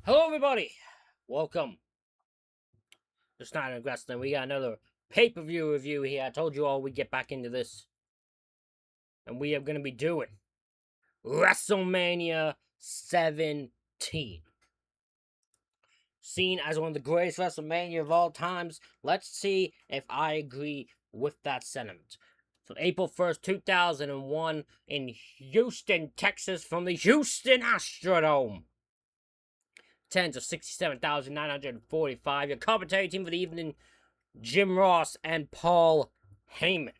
Hello, everybody. Welcome to Snyder Wrestling. We got another pay-per-view review here. I told you all we'd get back into this. And we are going to be doing WrestleMania 17. Seen as one of the greatest WrestleMania of all times. Let's see if I agree with that sentiment. So April 1st, 2001 in Houston, Texas from the Houston Astrodome. Attendance of 67,945. Your commentary team for the evening, Jim Ross and Paul Heyman.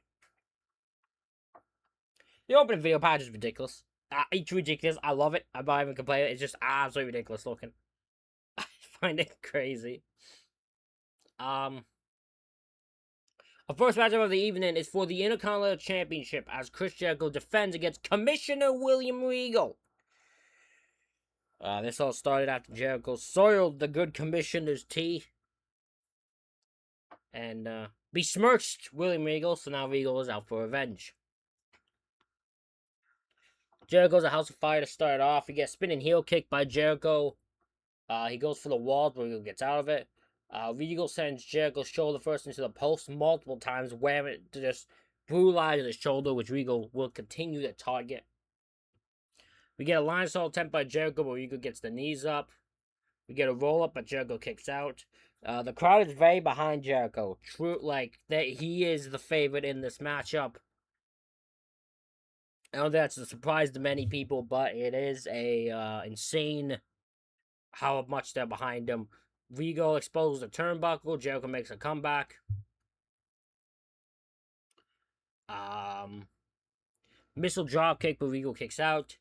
The opening video package is ridiculous. It's ridiculous. I love it. I'm not even complaining. It's just absolutely ridiculous looking. I find it crazy. Our first matchup of the evening is for the Intercontinental Championship as Chris Jericho defends against Commissioner William Regal. This all started after Jericho soiled the good commissioner's tea and besmirched William Regal, so now Regal is out for revenge. Jericho's a house of fire to start off. He gets spinning heel kick by Jericho. He goes for the wall, but Regal gets out of it. Regal sends Jericho's shoulder first into the post multiple times, where it just brutalizes his shoulder, which Regal will continue to target. We get a line assault attempt by Jericho, but Regal gets the knees up. We get a roll up, but Jericho kicks out. The crowd is very behind Jericho. True, he is the favorite in this matchup. I know that's a surprise to many people, but it is a insane how much they're behind him. Regal exposes the turnbuckle. Jericho makes a comeback. Missile drop kick, but Regal kicks out.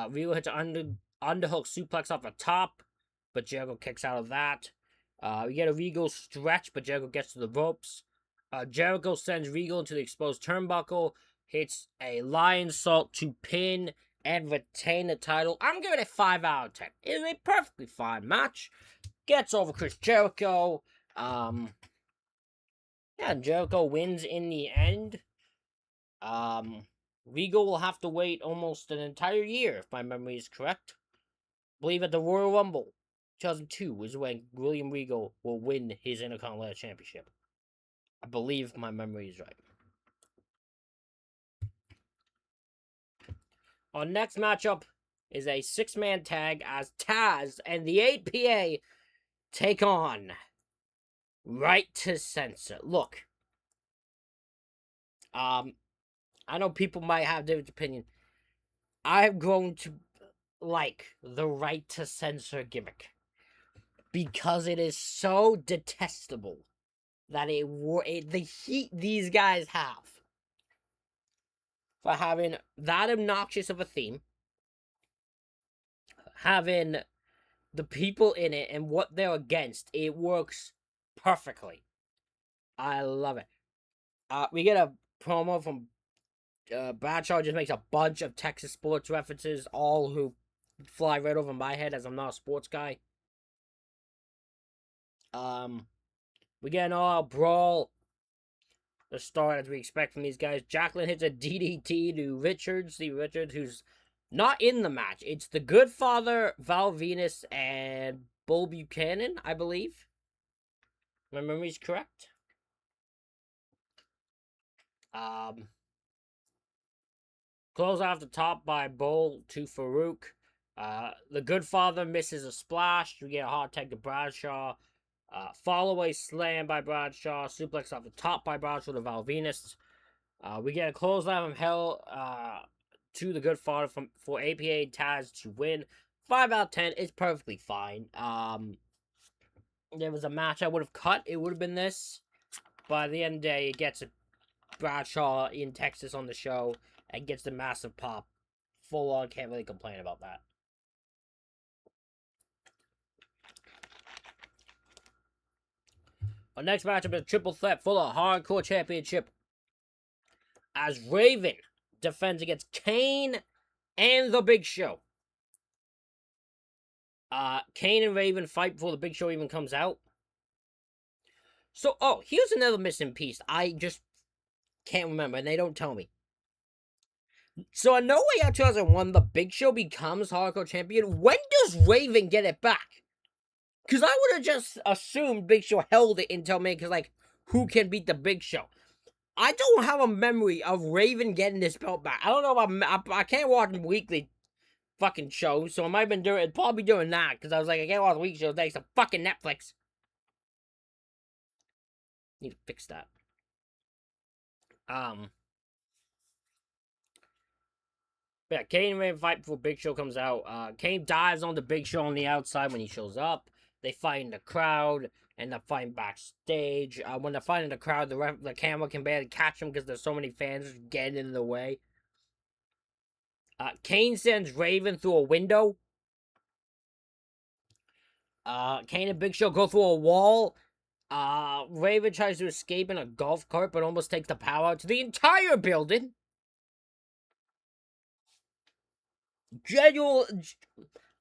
Regal hits an underhook suplex off the top, but Jericho kicks out of that. We get a Regal stretch, but Jericho gets to the ropes. Jericho sends Regal into the exposed turnbuckle, hits a lion salt to pin and retain the title. I'm giving it 5 out of 10. It's a perfectly fine match. Gets over Chris Jericho. Jericho wins in the end. Regal will have to wait almost an entire year, if my memory is correct. I believe at the Royal Rumble 2002 is when William Regal will win his Intercontinental Championship. I believe my memory is right. Our next matchup is a 6-man tag as Taz and the APA take on Right to Censor. Look, I know people might have different opinion. I've grown to like the Right to Censor gimmick because it is so detestable that the heat these guys have for having that obnoxious of a theme, having the people in it and what they're against, it works perfectly. I love it. We get a promo from Bradshaw, just makes a bunch of Texas sports references, all who fly right over my head as I'm not a sports guy. We get an all-out brawl. The start as we expect from these guys. Jacqueline hits a DDT to Richards. See Richards, who's not in the match. It's the Good Father, Val Venus, and Bull Buchanan, I believe. My memory's correct. Close off the top by Bull to Farouk. The Good Father misses a splash. We get a hard tag to Bradshaw. Follow-away slam by Bradshaw. Suplex off the top by Bradshaw to Val Venus. We get a clothesline from Hell to the Good Father for APA Taz to win. 5 out of 10 is perfectly fine. There was a match I would have cut. It would have been this. By the end of the day, it gets Bradshaw in Texas on the show and gets the massive pop. Full on, can't really complain about that. Our next matchup is a triple threat for the Hardcore Championship as Raven defends against Kane and the Big Show. Kane and Raven fight before the Big Show even comes out. So, here's another missing piece. I just can't remember, and they don't tell me. So, in No Way Out 2001, the Big Show becomes Hardcore Champion. When does Raven get it back? Because I would have just assumed Big Show held it until May, because, like, who can beat the Big Show? I don't have a memory of Raven getting this belt back. I don't know if I can't watch weekly fucking shows, so I might have been doing, probably doing that, because I was like, I can't watch weekly shows thanks to fucking Netflix. Need to fix that. Yeah, Kane and Raven fight before Big Show comes out. Kane dives on the Big Show on the outside when he shows up. They fight in the crowd, and they're fighting backstage. When they're fighting in the crowd, the camera can barely catch them because there's so many fans getting in the way. Kane sends Raven through a window. Kane and Big Show go through a wall. Raven tries to escape in a golf cart, but almost takes the power out to the entire building.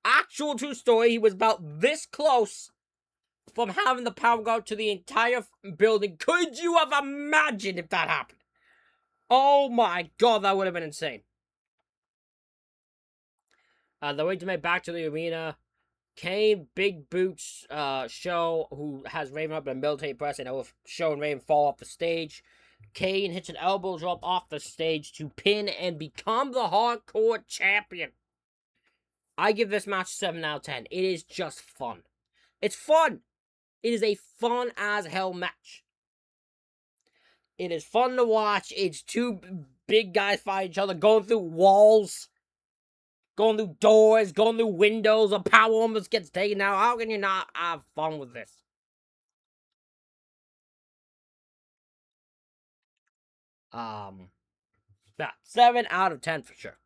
Actual true story. He was about this close from having the power go out to the entire building. Could you have imagined if that happened? Oh my god, that would have been insane. The way to make back to the arena. Kane, Big Boots, Show, who has Raven up in a military press, and Show and Raven fall off the stage. Kane hits an elbow drop off the stage to pin and become the hardcore champion. I give this match 7 out of 10. It is just fun. It's fun. It is a fun as hell match. It is fun to watch. It's two big guys fight each other, going through walls, going through doors, going through windows. A power almost gets taken out. How can you not have fun with this? Yeah, 7 out of 10 for sure.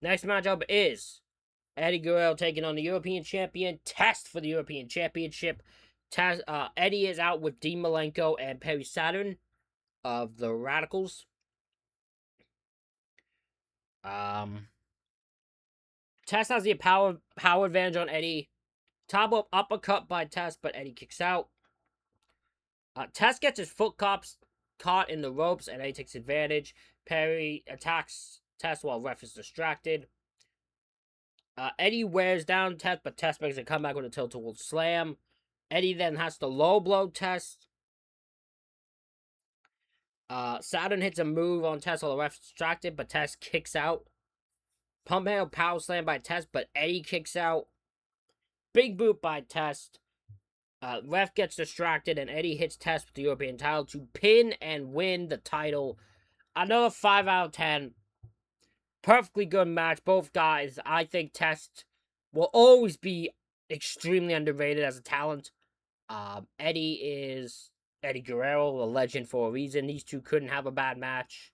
Next matchup is Eddie Guerrero taking on the European Champion. Test for the European Championship. Eddie is out with Dean Malenko and Perry Saturn of the Radicals. Test has the power advantage on Eddie. Top up uppercut by Test, but Eddie kicks out. Test gets his foot caught in the ropes, and Eddie takes advantage. Perry attacks Test while ref is distracted. Eddie wears down Test, but Test makes a comeback with a tilt-a-whirl slam. Eddie then has to low blow Test. Saturn hits a move on Test while the ref is distracted, but Test kicks out. Pump handle power slam by Test, but Eddie kicks out. Big boot by Test. Ref gets distracted, and Eddie hits Test with the European title to pin and win the title. Another 5 out of 10. Perfectly good match. Both guys, I think Test will always be extremely underrated as a talent. Eddie is Eddie Guerrero, a legend for a reason. These two couldn't have a bad match.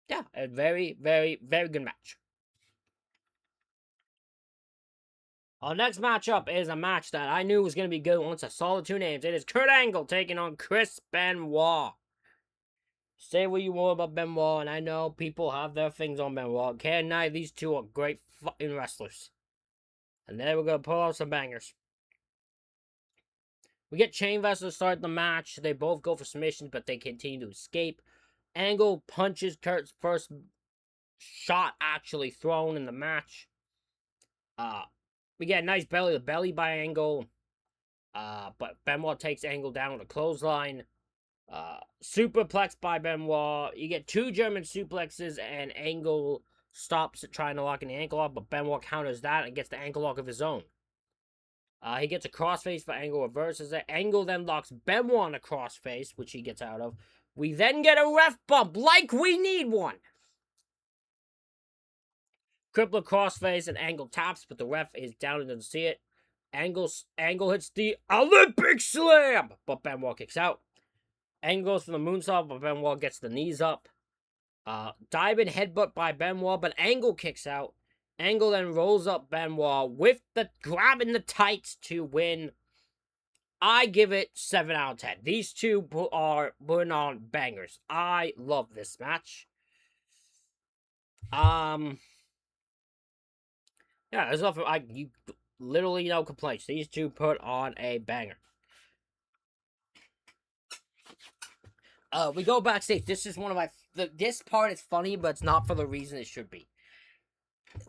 Yeah, a very, very, very good match. Our next matchup is a match that I knew was going to be good once I saw the two names. It is Kurt Angle taking on Chris Benoit. Say what you want about Benoit, and I know people have their things on Benoit. Can't deny these two are great fucking wrestlers. And then we're going to pull out some bangers. We get Chain Wrestler to start the match. They both go for submissions, but they continue to escape. Angle punches Kurt's first shot actually thrown in the match. We get a nice belly-to-belly by Angle. But Benoit takes Angle down with a clothesline. Superplex by Benoit. You get two German suplexes, and Angle stops trying to lock in the ankle lock, but Benoit counters that and gets the ankle lock of his own. He gets a crossface, but Angle reverses it. Angle then locks Benoit in a crossface, which he gets out of. We then get a ref bump, like we need one. Crippler crossface, and Angle taps, but the ref is down and doesn't see it. Angle hits the Olympic Slam, but Benoit kicks out. Angle goes for the moonsault, but Benoit gets the knees up. Diamond headbutt by Benoit, but Angle kicks out. Angle then rolls up Benoit with the grabbing the tights to win. I give it 7 out of 10. These two are putting on bangers. I love this match. Yeah, there's nothing. You literally no complaints. These two put on a banger. We go backstage. This is one of my. This part is funny, but it's not for the reason it should be.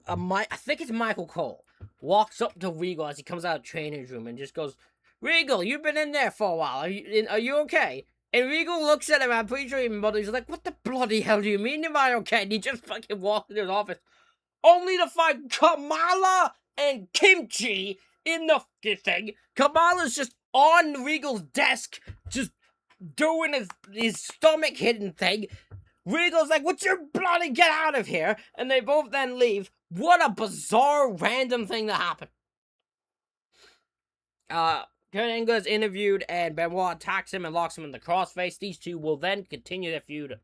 I think it's Michael Cole, walks up to Regal as he comes out of the training room and just goes, "Regal, you've been in there for a while. Are you okay?" And Regal looks at him. I'm pretty sure even He's like, "What the bloody hell do you mean? Am I okay?" And he just fucking walks into his office, only to find Kamala and Kimchi in the thing. Kamala's just on Regal's desk, just doing his stomach hitting thing. Regal's like, "What's your bloody get out of here?" And they both then leave. What a bizarre, random thing to happen. Kurt Angle is interviewed, and Benoit attacks him and locks him in the crossface. These two will then continue their feud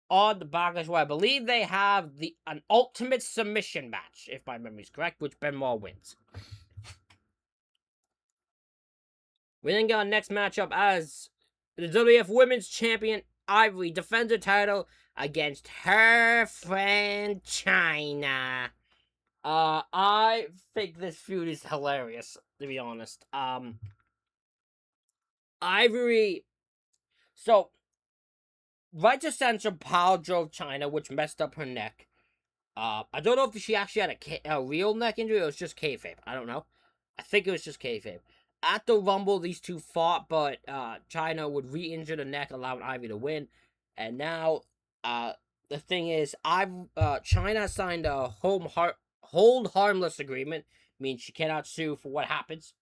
on the Backlash, where I believe they have an ultimate submission match, if my memory's correct, which Benoit wins. We then got our next matchup as the WWF Women's Champion Ivory defends her title against her friend China. I think this feud is hilarious, to be honest. Ivory. So, right to censor power drove China, which messed up her neck. I don't know if she actually had a real neck injury or it was just kayfabe. I don't know. I think it was just kayfabe. At the Rumble, these two fought, but China would re-injure the neck, allowing Ivy to win. And now, the thing is, China signed a hold harmless agreement, means she cannot sue for what happens.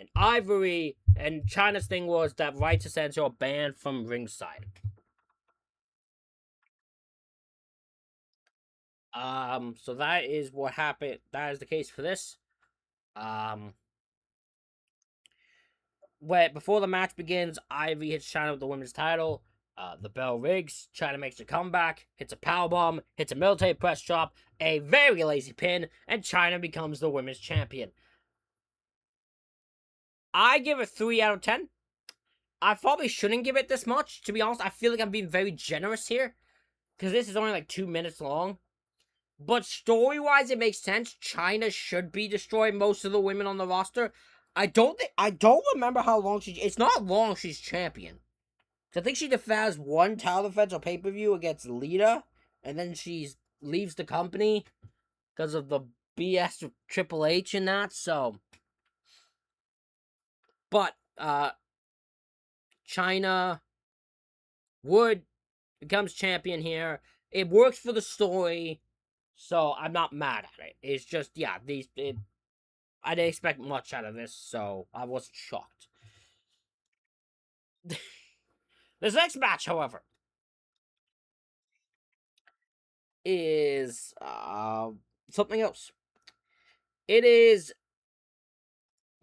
And Ivory and China's thing was that right to censor are banned from ringside. So that is what happened. That is the case for this. Before the match begins, Ivy hits China with the women's title. The bell rings. China makes a comeback, hits a powerbomb, hits a military press drop, a very lazy pin, and China becomes the women's champion. I give it 3 out of 10. I probably shouldn't give it this much. To be honest, I feel like I'm being very generous here, because this is only like 2 minutes long. But story-wise, it makes sense. China should be destroying most of the women on the roster. I don't remember how long it's not long she's champion. I think she defends one title defense on pay-per-view against Lita, and then she leaves the company because of the BS of Triple H and that, so. But, China Wood becomes champion here. It works for the story, so I'm not mad at it. It's just, yeah, I didn't expect much out of this, so I wasn't shocked. This next match, however, is something else. It is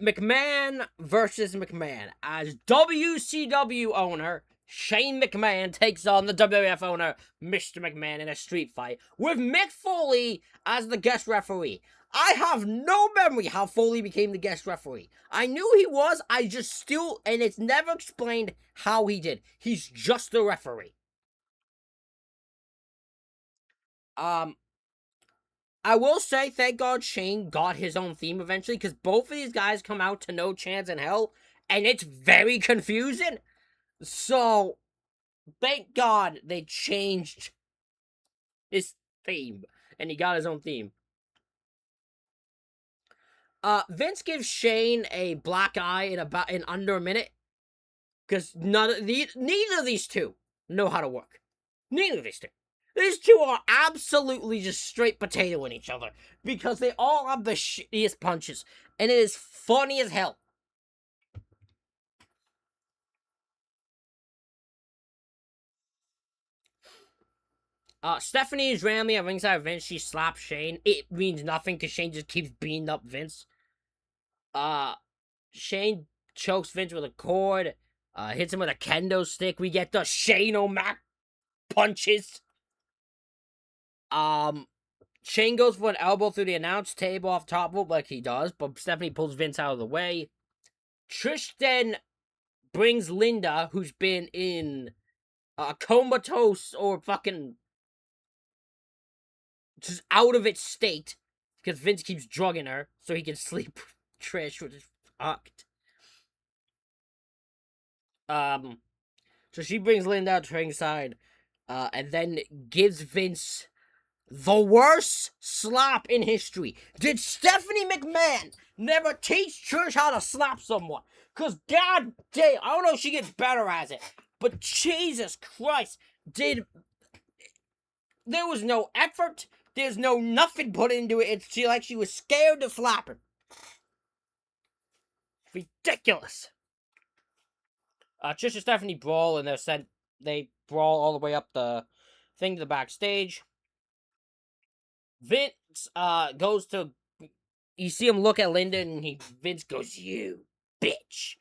McMahon versus McMahon. As WCW owner, Shane McMahon takes on the WWF owner, Mr. McMahon, in a street fight, with Mick Foley as the guest referee. I have no memory how Foley became the guest referee. I knew he was, and it's never explained how he did. He's just the referee. I will say, thank God Shane got his own theme eventually, because both of these guys come out to No Chance in Hell, and it's very confusing. So, thank God they changed his theme, and he got his own theme. Vince gives Shane a black eye in under a minute, because neither of these two know how to work. Neither of these two. These two are absolutely just straight potatoing each other, because they all have the shittiest punches, and it is funny as hell. Stephanie is randomly at ringside of Vince. She slaps Shane. It means nothing because Shane just keeps beating up Vince. Shane chokes Vince with a cord. Hits him with a kendo stick. We get the Shane O'Mac punches. Shane goes for an elbow through the announce table off top rope like he does, but Stephanie pulls Vince out of the way. Trish then brings Linda, who's been in comatose or fucking just out of its state, because Vince keeps drugging her so he can sleep with Trish, which is fucked. So she brings Linda out to ringside, and then gives Vince the worst slap in history. Did Stephanie McMahon never teach Trish how to slap someone? Because god damn, I don't know if she gets better at it, but Jesus Christ, there was no effort, there's no nothing put into it. It's like she was scared to slap him. Ridiculous. Trish and Stephanie brawl, and they brawl all the way up the thing to the backstage. Vince goes to, you see him look at Linda, and Vince goes, "You bitch,"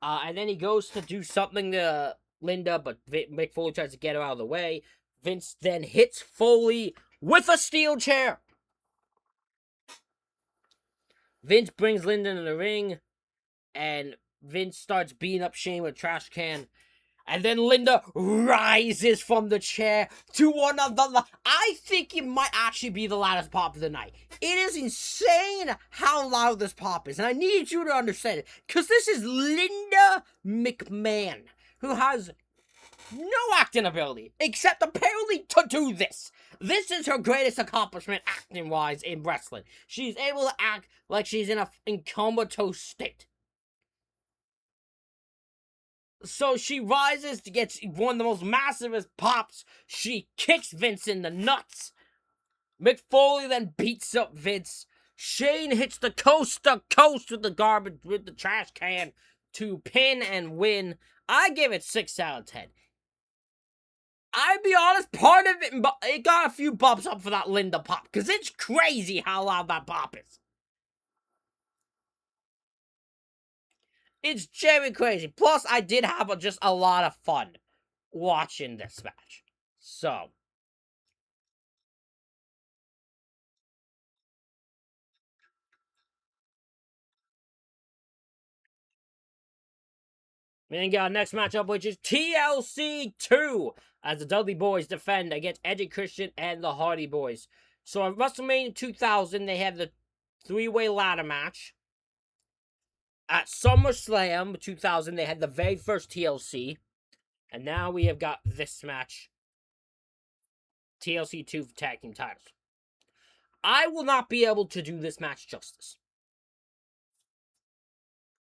and then he goes to do something to Linda, but Mick Foley tries to get her out of the way. Vince then hits Foley with a steel chair. Vince brings Linda in the ring, and Vince starts beating up Shane with a trash can. And then Linda rises from the chair to one of the... I think it might actually be the loudest pop of the night. It is insane how loud this pop is. And I need you to understand it. Because this is Linda McMahon, who has no acting ability, except apparently to do this. This is her greatest accomplishment acting-wise in wrestling. She's able to act like she's in comatose state. So she rises to get one of the most massive pops. She kicks Vince in the nuts. Mick Foley then beats up Vince. Shane hits the coast to coast with the trash can to pin and win. I give it 6 out of 10. I'd be honest, part of it got a few bumps up for that Linda pop, because it's crazy how loud that pop is. It's very crazy. Plus, I did have just a lot of fun watching this match. So, we then got our next matchup, which is TLC 2, as the Dudley Boys defend against Eddie Christian and the Hardy Boys. So, at WrestleMania 2000, they have the 3-way ladder match. At SummerSlam 2000, they had the very first TLC. And now we have got this match. TLC 2 for tag team titles. I will not be able to do this match justice.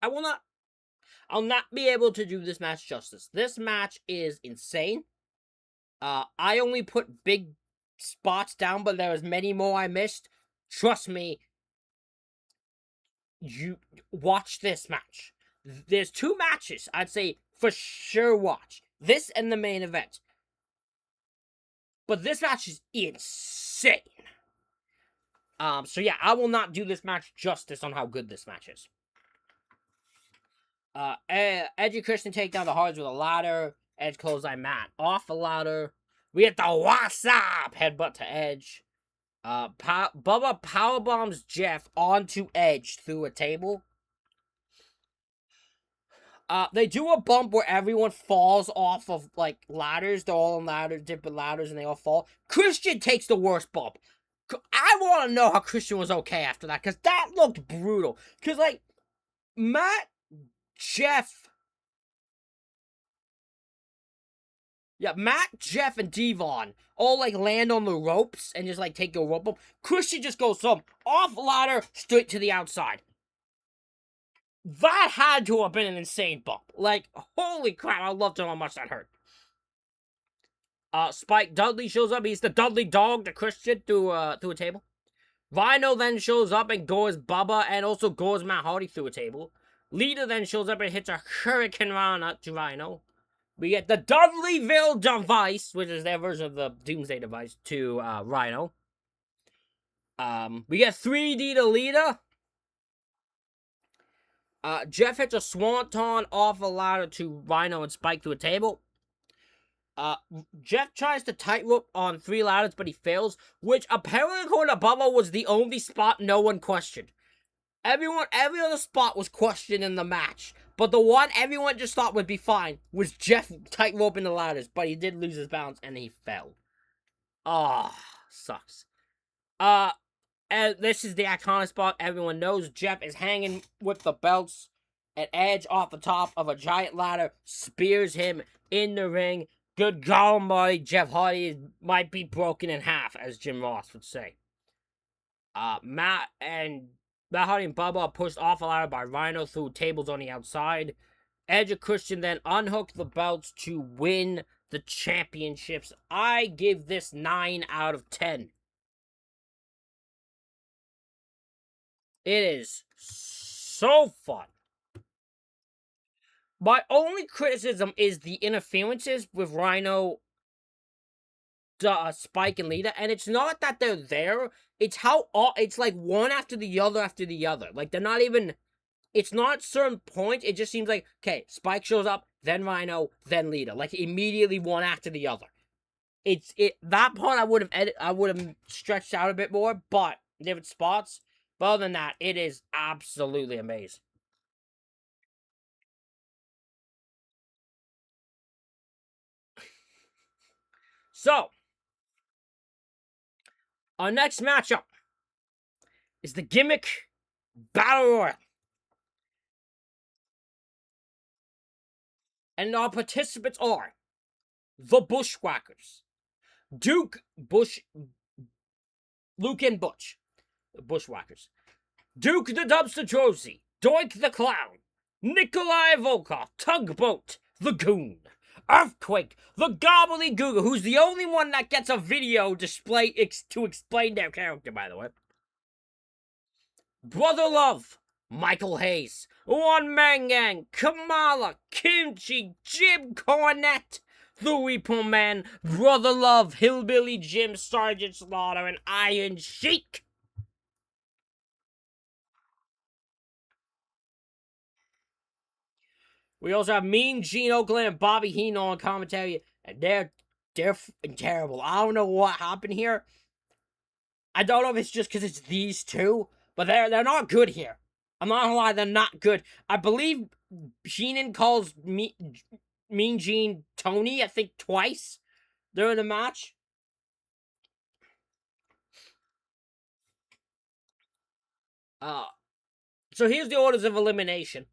I'll not be able to do this match justice. This match is insane. I only put big spots down, but there was many more I missed. Trust me. You watch this match. There's 2 matches I'd say for sure watch. This and the main event. But this match is insane. So yeah, I will not do this match justice on how good this match is. Edge and Christian take down the Hardys with a ladder. Edge clothesline Matt off the ladder. We get the WhatsApp headbutt to Edge. Bubba powerbombs Jeff onto Edge through a table. They do a bump where everyone falls off of, like, ladders. They're all on ladders, different ladders, and they all fall. Christian takes the worst bump. I want to know how Christian was okay after that, because that looked brutal. Because, like, Matt, Jeff, and Devon all, like, land on the ropes and just, like, take a rope bump. Christian just goes from off ladder straight to the outside. That had to have been an insane bump. Like, holy crap, I love to know how much that hurt. Spike Dudley shows up. He's the Dudley dog to Christian through a table. Rhino then shows up and gores Bubba and also gores Matt Hardy through a table. Lita then shows up and hits a Hurricane Rana to Rhino. We get the Dudleyville device, which is their version of the Doomsday device, to Rhino. We get 3D to Lita. Jeff hits a swanton off a ladder to Rhino and Spike through a table. Jeff tries to tightrope on 3 ladders, but he fails, which apparently, according to Bubba, was the only spot no one questioned. Every other spot was questioned in the match, but the one everyone just thought would be fine was Jeff tightroping the ladders, but he did lose his balance and he fell. Sucks. And this is the iconic spot everyone knows. Jeff is hanging with the belts, and Edge off the top of a giant ladder spears him in the ring. Good golly, Jeff Hardy might be broken in half, as Jim Ross would say. Matt Hardy and Bubba are pushed off a ladder by Rhino through tables on the outside. Edge and Christian then unhook the belts to win the championships. I give this 9 out of 10. It is so fun. My only criticism is the interferences with Rhino, Spike, and Lita, and it's not that they're there. It's how it's like one after the other after the other. Like they're not even. It's not certain points. It just seems like okay, Spike shows up, then Rhino, then Lita, like immediately one after the other. That part I would have stretched out a bit more, but different spots. But other than that, it is absolutely amazing. So, our next matchup is the Gimmick Battle Royal. And our participants are the Bushwhackers, Luke and Butch, the Bushwhackers, Duke the Dumpster Drosy, Doink the Clown, Nikolai Volkov, Tugboat, the Goon, Earthquake, the Gobbledygooker, who's the only one that gets a video display to explain their character, by the way. Brother Love, Michael Hayes, One Man Gang, Kamala, Kimchi, Jim Cornette, the Repo Man, Brother Love, Hillbilly Jim, Sergeant Slaughter, and Iron Sheik. We also have Mean Gene Oakland and Bobby Heenan on commentary, and they're terrible. I don't know what happened here. I don't know if it's just because it's these two, but they're not good here. I'm not gonna lie, they're not good. I believe Heenan calls Mean Gene Tony, I think twice during the match. So here's the orders of elimination.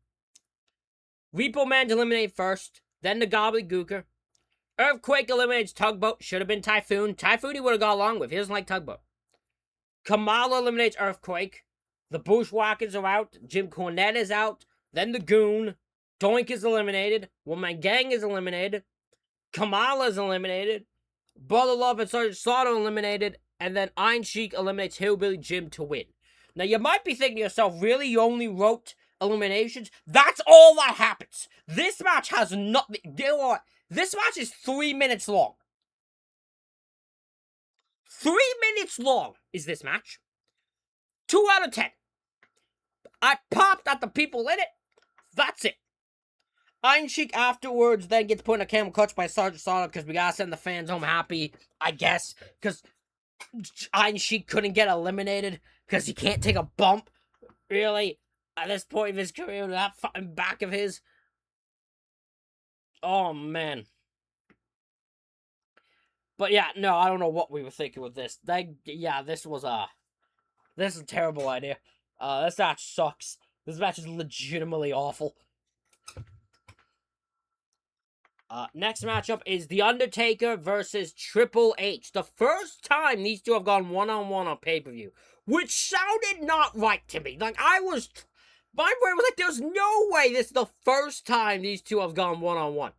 Repo Man to eliminate first, then the Gobbledygooker. Earthquake eliminates Tugboat. Should have been Typhoon. Typhoon he would have got along with. He doesn't like Tugboat. Kamala eliminates Earthquake. The Bushwhackers are out. Jim Cornette is out. Then the Goon. Doink is eliminated. One Man Gang is eliminated. Kamala is eliminated. Brother Love and Sergeant Slaughter eliminated. And then Iron Sheik eliminates Hillbilly Jim to win. Now you might be thinking to yourself, really, you only wrote eliminations? That's all that happens. This match has nothing. This match is 3 minutes long. 3 minutes long is this match. 2 out of 10. I popped at the people in it. That's it. Iron Sheik afterwards then gets put in a camel clutch by Sergeant Slaughter because we gotta send the fans home happy, I guess, because Iron Sheik couldn't get eliminated because he can't take a bump, really, at this point of his career, that fucking back of his. Oh, man. But yeah, no, I don't know what we were thinking with this. This was a terrible idea. This match sucks. This match is legitimately awful. Next matchup is The Undertaker versus Triple H. The first time these two have gone one-on-one on pay-per-view. Which sounded not right to me. Like, my brain was like, there's no way this is the first time these two have gone one-on-one.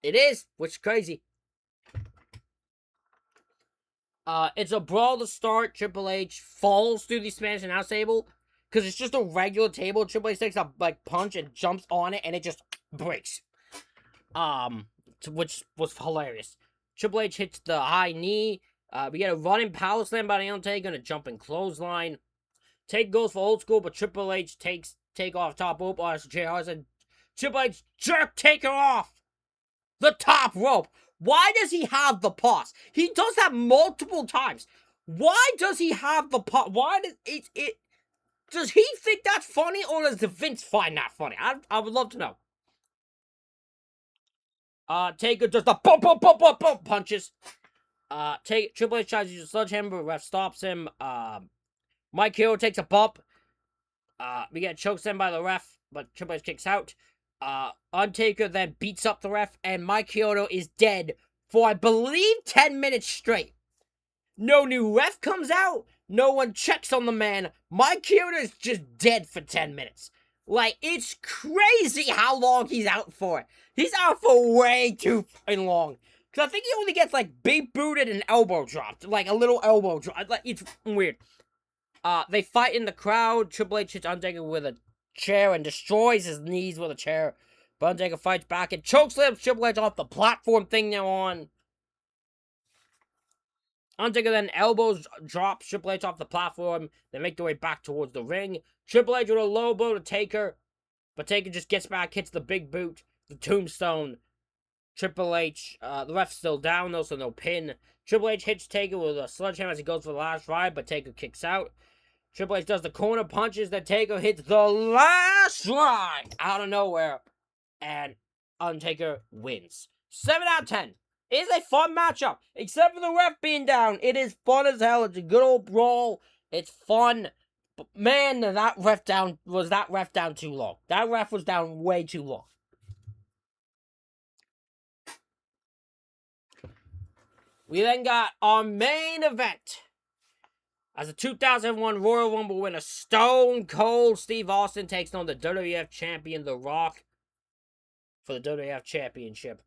It is, which is crazy. It's a brawl to start. Triple H falls through the Spanish announce table. Because it's just a regular table. Triple H takes a punch and jumps on it, and it just breaks. Which was hilarious. Triple H hits the high knee. We get a running power slam by the Undertaker and a jumping clothesline. Take goes for old school, but Triple H take off top rope. JR said, Triple H jerk Taker off the top rope. Why does he have the pause? He does that multiple times. Why does he have the pause? Why does it? Does he think that's funny, or does the Vince find that funny? I would love to know. Taker does the boom punches. Triple H tries to use a sledgehammer, but ref stops him. Mike Hero takes a bump. We get chokeslammed by the ref, but Triple H kicks out. Undertaker then beats up the ref, and Mike Chiodo is dead for, I believe, 10 minutes straight. No new ref comes out. No one checks on the man. Mike Chiodo is just dead for 10 minutes. Like, it's crazy how long he's out for. He's out for way too long. Because I think he only gets, like, big booted and elbow dropped. Like, a little elbow drop. Like, it's weird. They fight in the crowd. Triple H hits Undertaker with a chair and destroys his knees with a chair. But Undertaker fights back and chokeslams Triple H off the platform thing they're on. Undertaker then elbows drops Triple H off the platform. They make their way back towards the ring. Triple H with a low blow to Taker. But Taker just gets back, hits the big boot, the tombstone. Triple H, the ref's still down though, so no pin. Triple H hits Taker with a sledgehammer as he goes for the last ride, but Taker kicks out. Triple H does the corner punches, then Taker hits the last ride out of nowhere. And Undertaker wins. 7 out of 10. It is a fun matchup. Except for the ref being down. It is fun as hell. It's a good old brawl. It's fun. But man, that ref down too long. That ref was down way too long. We then got our main event. As the 2001 Royal Rumble winner, Stone Cold Steve Austin takes on the WWF champion, The Rock, for the WWF Championship.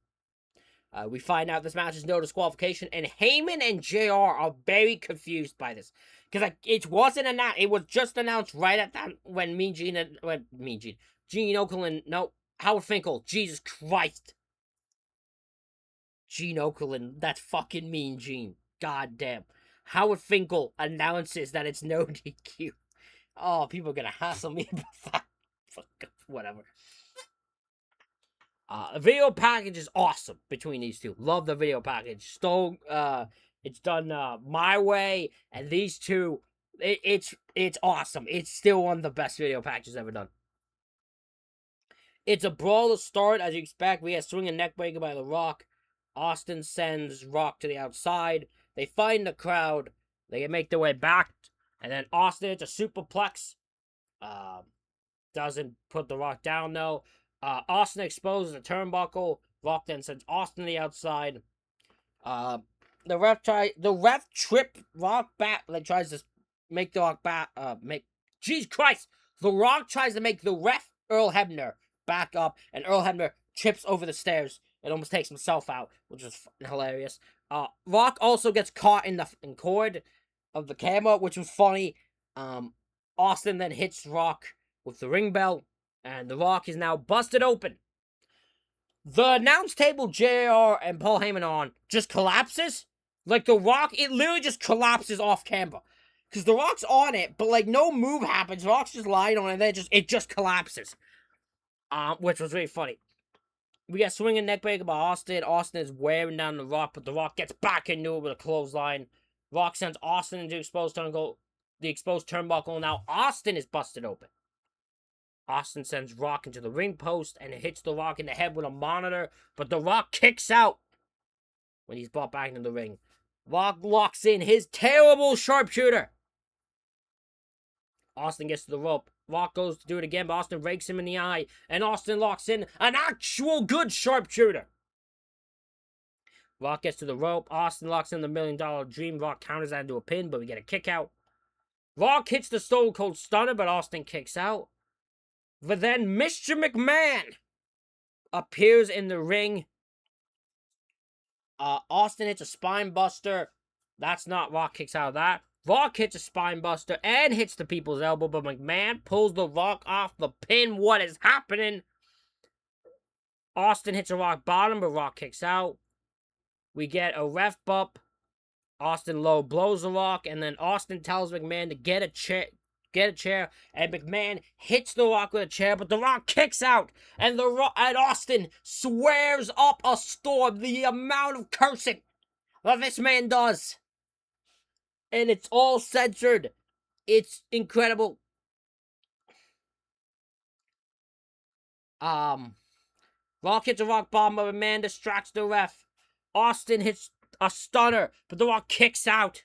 We find out this match is no disqualification, and Heyman and JR are very confused by this. Because it wasn't announced, it was just announced right at that when Gene Okerlund, no, Howard Finkel, Jesus Christ. Gene Okerlund, that's fucking Mean Gene. God damn. Howard Finkel announces that it's no DQ. Oh, people are gonna hassle me about that. Whatever. The video package is awesome between these two. Love the video package. It's done my way, and these two, it's awesome. It's still one of the best video packages ever done. It's a brawl to start, as you expect. We have swinging neckbreaker by The Rock. Austin sends Rock to the outside. They find the crowd. They make their way back, and then Austin hits a superplex. Doesn't put The Rock down though. Austin exposes a turnbuckle. Rock then sends Austin to the outside. The ref trip Rock back. Like tries to make The Rock back. Jesus Christ! The Rock tries to make the ref Earl Hebner back up, and Earl Hebner trips over the stairs and almost takes himself out, which is hilarious. Rock also gets caught in the cord of the camera, which was funny. Austin then hits Rock with the ring bell, and The Rock is now busted open. The announce table JR and Paul Heyman on just collapses. Like The Rock, it literally just collapses off camera. Because The Rock's on it, but like no move happens. The Rock's just lying on it, and then it just collapses. Which was really funny. We get swinging neckbreaker by Austin. Austin is wearing down The Rock, but The Rock gets back into it with a clothesline. Rock sends Austin into the exposed turnbuckle. Now Austin is busted open. Austin sends Rock into the ring post and it hits The Rock in the head with a monitor, but The Rock kicks out when he's brought back into the ring. Rock locks in his terrible sharpshooter. Austin gets to the rope. Rock goes to do it again, but Austin rakes him in the eye, and Austin locks in an actual good sharpshooter. Rock gets to the rope. Austin locks in the $1 Million Dream. Rock counters that into a pin, but we get a kick out. Rock hits the Stone Cold Stunner, but Austin kicks out. But then Mr. McMahon appears in the ring. Austin hits a spine buster. That's not Rock kicks out of that. Rock hits a spine buster and hits the people's elbow, but McMahon pulls the Rock off the pin. What is happening? Austin hits a Rock bottom, but Rock kicks out. We get a ref bump. Austin low blows the Rock, and then Austin tells McMahon to get a chair, and McMahon hits the Rock with a chair, but the Rock kicks out, and Austin swears up a storm. The amount of cursing that this man does, and it's all censored. It's incredible. Rock hits a Rock bomb, but McMahon distracts the ref. Austin hits a stunner, but the Rock kicks out.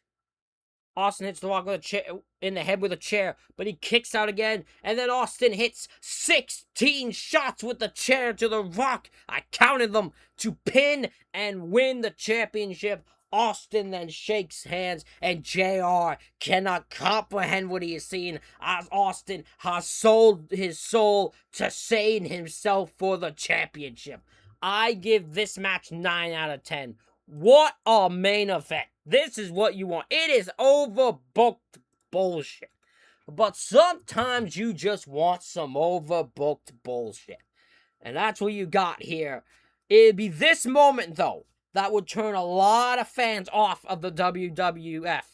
Austin hits The Rock with a chair in the head with a chair, but he kicks out again, and then Austin hits 16 shots with the chair to The Rock. I counted them to pin and win the championship. Austin then shakes hands, and JR cannot comprehend what he is seeing as Austin has sold his soul to Satan himself for the championship. I give this match 9 out of 10. What a main event. This is what you want. It is overbooked bullshit. But sometimes you just want some overbooked bullshit. And that's what you got here. It'd be this moment, though, that would turn a lot of fans off of the WWF.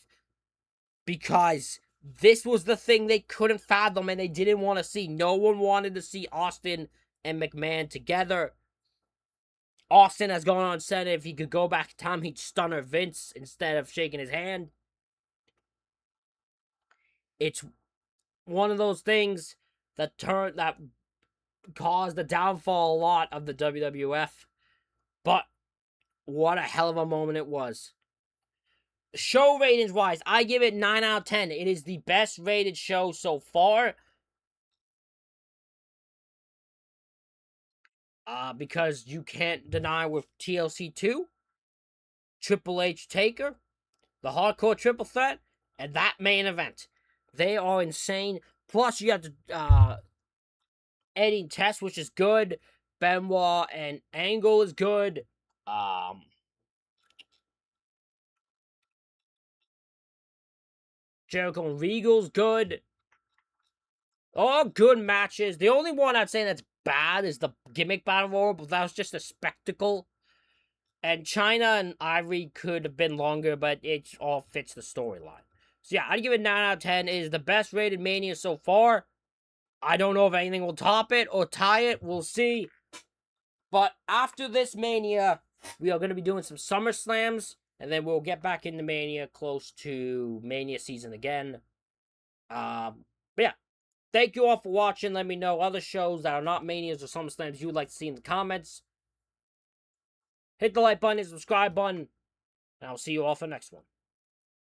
Because this was the thing they couldn't fathom and they didn't want to see. No one wanted to see Austin and McMahon together. Austin has gone on and said if he could go back in time, he'd stunner Vince instead of shaking his hand. It's one of those things that caused the downfall a lot of the WWF. But what a hell of a moment it was. Show ratings wise, I give it 9 out of 10. It is the best rated show so far. Because you can't deny with TLC 2, Triple H Taker, the Hardcore Triple Threat, and that main event. They are insane. Plus, you have the Eddie Test, which is good. Benoit and Angle is good. Jericho and Regal's good. All good matches. The only one I'd say that's bad is the gimmick battle royal, but that was just a spectacle. And China and Ivory could have been longer, but it all fits the storyline. So yeah, I'd give it 9 out of 10. It is the best rated Mania so far. I don't know if anything will top it or tie it. We'll see. But after this Mania, we are going to be doing some SummerSlams. And then we'll get back into Mania close to Mania season again. But yeah. Thank you all for watching. Let me know other shows that are not Manias or SummerSlams you would like to see in the comments. Hit the like button, hit the subscribe button. And I'll see you all for the next one.